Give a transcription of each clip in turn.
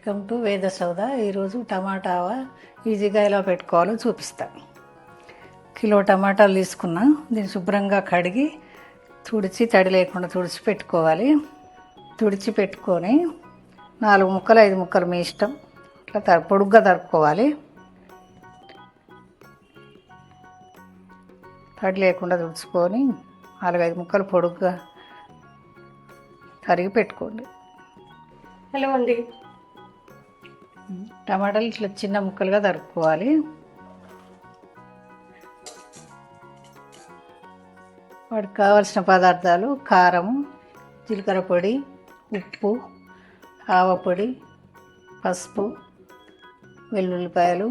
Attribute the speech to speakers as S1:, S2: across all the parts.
S1: Welcome to వేద సౌద. ఈరోజు టమాటా ఈజీగా ఎలా పెట్టుకోవాలో చూపిస్తాను. కిలో టమాటాలు తీసుకున్నా. దీన్ని శుభ్రంగా కడిగి తడి లేకుండా తుడిచి పెట్టుకోవాలి. తుడిచి పెట్టుకొని 4 ముక్కలు 5 ముక్కలు మీ ఇష్టం అట్లా పొడుగ్గా తరుపుకోవాలి. తడి లేకుండా తుడుచుకొని 4-5 ముక్కలు పొడుగ్గా తరిగి పెట్టుకోండి.
S2: హలో అండి.
S1: టమాటాలు ఇట్లా చిన్న ముక్కలుగా తరుపుకోవాలి. వాటికి కావాల్సిన పదార్థాలు: కారం, జీలకర్ర పొడి, ఉప్పు, ఆవపొడి, పసుపు, వెల్లుల్లిపాయలు,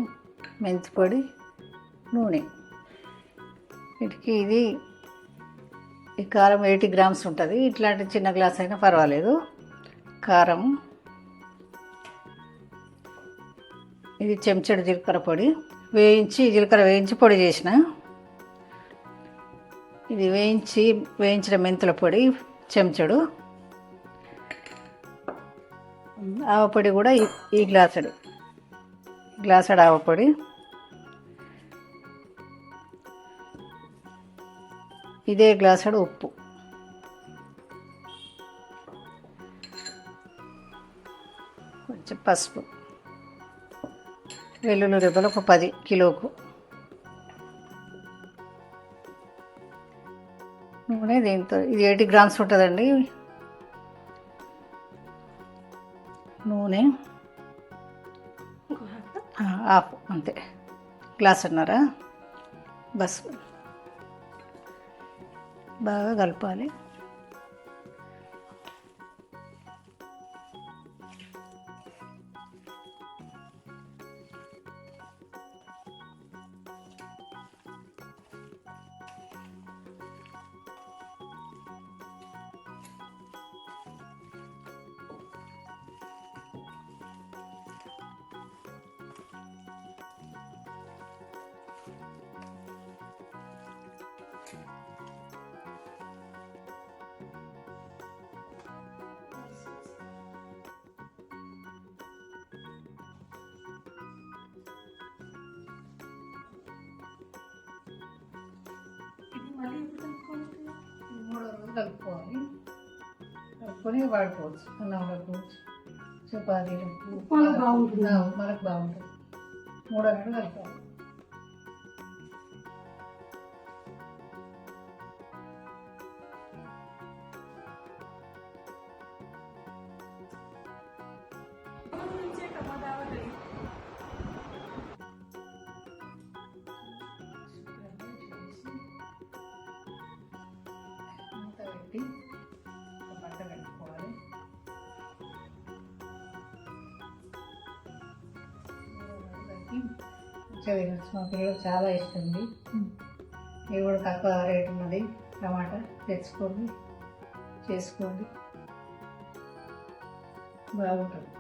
S1: మెంతి పొడి, నూనె. వీటికి ఈ కారం 80 గ్రామ్స్ ఉంటుంది. ఇట్లాంటి చిన్న గ్లాస్ అయినా పర్వాలేదు. కారం, ఇది చెంచాడు జీలకర్ర పొడి, జీలకర్ర వేయించి పొడి చేసిన. ఇది వేయించిన మెంతుల పొడి చెంచాడు. ఆవపొడి కూడా ఈ గ్లాసడు ఆవపొడి. ఇదే గ్లాసడు ఉప్పు. కొంచెం పసుపు. వెల్లుల్లి రెబ్బలు ఒక 10 కిలోకు. నూనె దీంతో ఇది 80 గ్రామ్స్ ఉంటుందండి. నూనె హాఫ్ అంతే, గ్లాసున్నర. బస్ బాగా కలపాలి. కలుపుకోవాలి. కలుపుకొని వాడుకోవచ్చు. అన్నంలోకి, చపాతీలకు మనకు బాగుంటుంది. 3 గంటలు కలుపుకోవాలి. పంట కలుపుకోవాలి. మా పిల్లలకు చాలా ఇష్టం. ఇది కూడా తక్కువ రేటు ఉన్నది. టమాటా తెచ్చుకోండి, చేసుకోండి, బాగుంటుంది.